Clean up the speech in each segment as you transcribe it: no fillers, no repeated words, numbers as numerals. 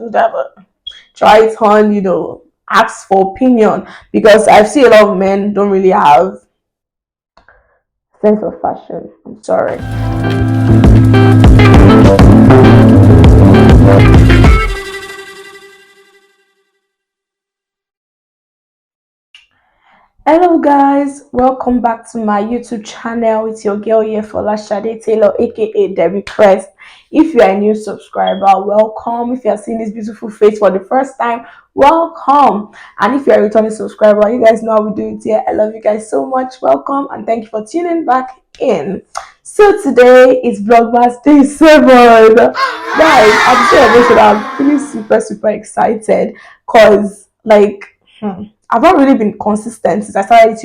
do that, but try it on, ask for opinion, because I see a lot of men don't really have sense of fashion. I'm sorry. Hello guys, welcome back to my YouTube channel. It's your girl here for Shade Taylor, aka Debbie Crest. If you are a new subscriber, welcome. If you are seeing this beautiful face for the first time, welcome. And if you are a returning subscriber, you guys know how we do it here. I love you guys so much. Welcome and thank you for tuning back in. So today is Vlogmas Day 7. Guys, I'm sure I'm feeling super excited because I've not really been consistent since I started this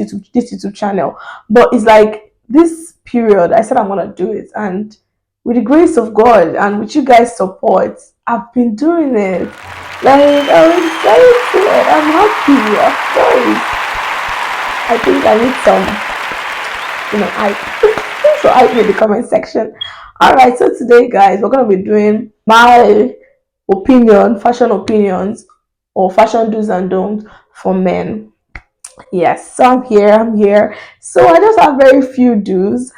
YouTube channel, but it's like this period I said I'm gonna do it, and with the grace of God and with you guys' support, I've been doing it. Like I'm excited, I'm happy, of course. I think I need some, I so I in the comment section. Alright, so today guys, we're gonna be doing my fashion opinions, or fashion do's and don'ts for men. Yes, so I'm here. So I just have very few do's.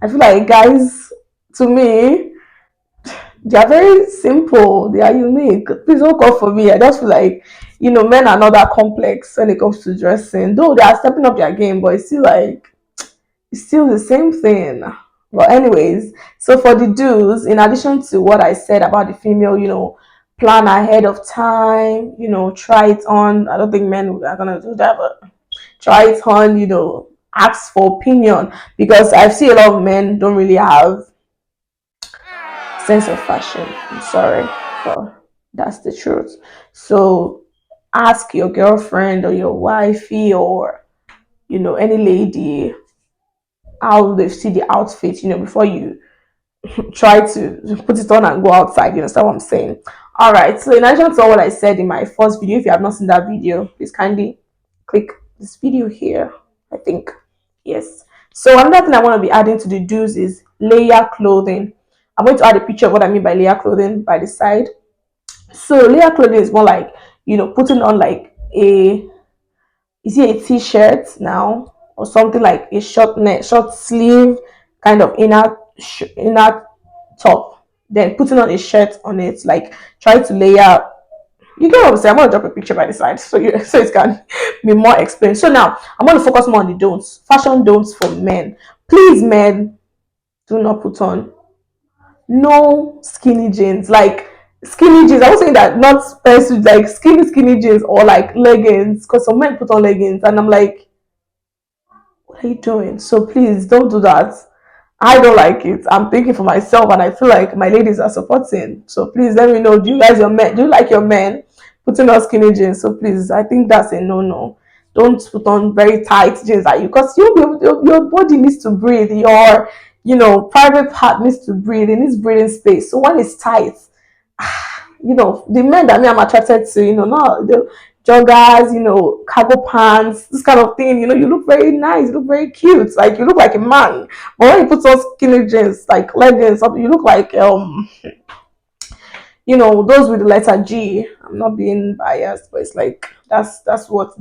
I feel like guys, to me, they are very simple, they are unique. Please don't call for me. I just feel like, men are not that complex when it comes to dressing, though they are stepping up their game, but it's still the same thing. But anyways, so for the do's, in addition to what I said about the female, plan ahead of time, try it on. I don't think men are gonna do that, but try it on, ask for opinion, because I see a lot of men don't really have sense of fashion. I'm sorry, but that's the truth. So ask your girlfriend or your wifey, or any lady, how they see the outfit, before you try to put it on and go outside. You understand what I'm saying? All right. So in addition to what I said in my first video, if you have not seen that video, please kindly click this video here. I think yes. So another thing I want to be adding to the do's is layer clothing. I'm going to add a picture of what I mean by layer clothing by the side. So layer clothing is more like putting on like a t-shirt now, or something like a short sleeve kind of inner top, then putting on a shirt on it, like try to layer. You get what I'm saying? I'm gonna drop a picture by the side so it can be more explained. So now I'm gonna focus more on the don'ts, fashion don'ts for men. Please, men, do not put on no skinny jeans. Like skinny jeans, I was saying that, not specific, like skinny jeans, or like leggings, because some men put on leggings and I'm like, what are you doing? So please don't do that. I don't like it. I'm thinking for myself, and I feel like my ladies are supporting. So please let me know. Do you like your men putting on skinny jeans? So please, I think that's a no. Don't put on very tight jeans that because your body needs to breathe. Your private part needs to breathe. It needs breathing space. So when it's tight, the men that me I'm attracted to, not the joggers, cargo pants, this kind of thing. You look very nice, you look very cute, like you look like a man. But when you put on skinny jeans, like leggings, you look like those with the letter G. I'm not being biased, but it's like that's what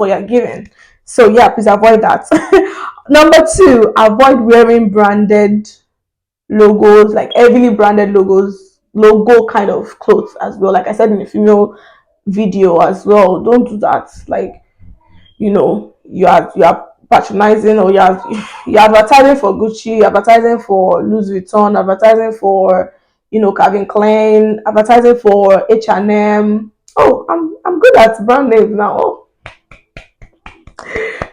you're giving. So yeah, please avoid that. Number two, avoid wearing branded logos, like heavily branded logo kind of clothes as well. Like I said in the female video as well, don't do that. Like you are patronizing, or you're advertising for Gucci, you're advertising for Louis Vuitton, advertising for Calvin Klein, advertising for H&M. Oh, I'm good at brand names now. Oh.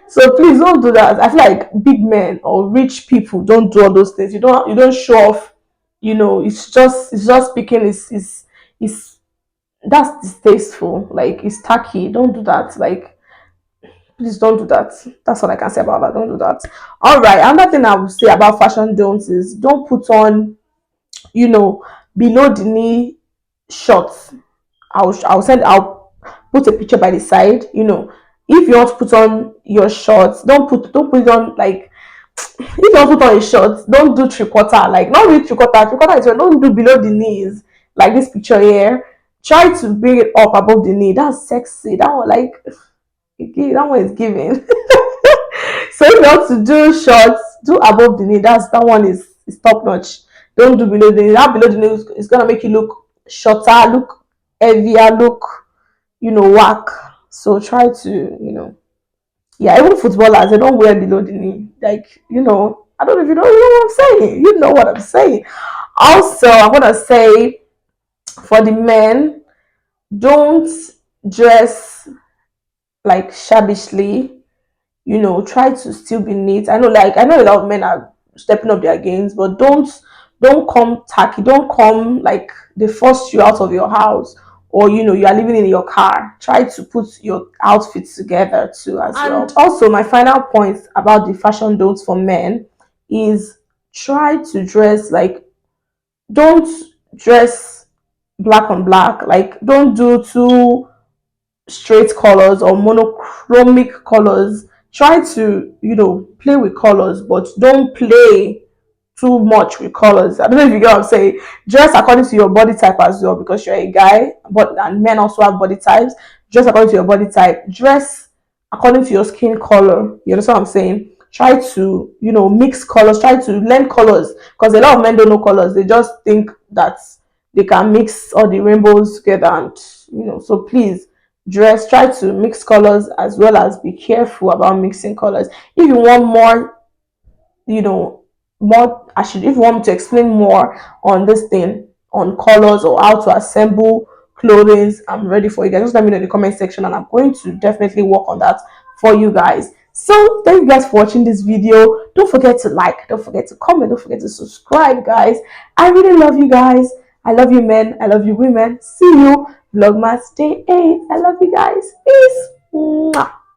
So please don't do that. I feel like big men or rich people don't do all those things. You don't show off. It's just speaking is that's distasteful. Like it's tacky. Don't do that. Like please don't do that. That's what I can say about that. Don't do that. All right. Another thing I would say about fashion don'ts is don't put on below the knee shorts. I'll put a picture by the side. If you want to put on your shorts, don't put it on like, if you want to put on a short, don't do three quarter, like not really three quarter is, don't do below the knees. like this picture here, try to bring it up above the knee. That's sexy. That one, like, that one is giving. So if you want to do shorts, do above the knee. That one is top notch. Don't do below the knee. That below the knee is gonna make you look shorter, look heavier, look, whack. So try to, yeah, even footballers, they don't wear below the knee. Like, I don't know if you know what I'm saying. You know what I'm saying. Also, I'm gonna say for the men, don't dress like shabbishly. Try to still be neat. I know a lot of men are stepping up their games, but don't come tacky. Don't come like they forced you out of your house, or you are living in your car. Try to put your outfits together too as well. And also, my final point about the fashion don'ts for men is try to dress like, don't dress black on black. Like, don't do too straight colors or monochromic colors. Try to, play with colors, but don't play too much with colors. I don't know if you get what I'm saying. Dress according to your body type as well, because you're a guy, but and men also have body types. Dress according to your body type. Dress according to your skin color. You understand what I'm saying? Try to, mix colors. Try to learn colors, because a lot of men don't know colors. They just think that they can mix all the rainbows together, and So please try to mix colors, as well as be careful about mixing colors. If you want more, you know more actually, if you want me to explain more on this thing, on colors or how to assemble clothing, I'm ready for you guys. Just let me know in the comment section, and I'm going to definitely work on that for you guys. So thank you guys for watching this video. Don't forget to like, don't forget to comment, don't forget to subscribe, guys. I really love you guys. I love you men, I love you women. See you vlogmas day 8. I love you guys.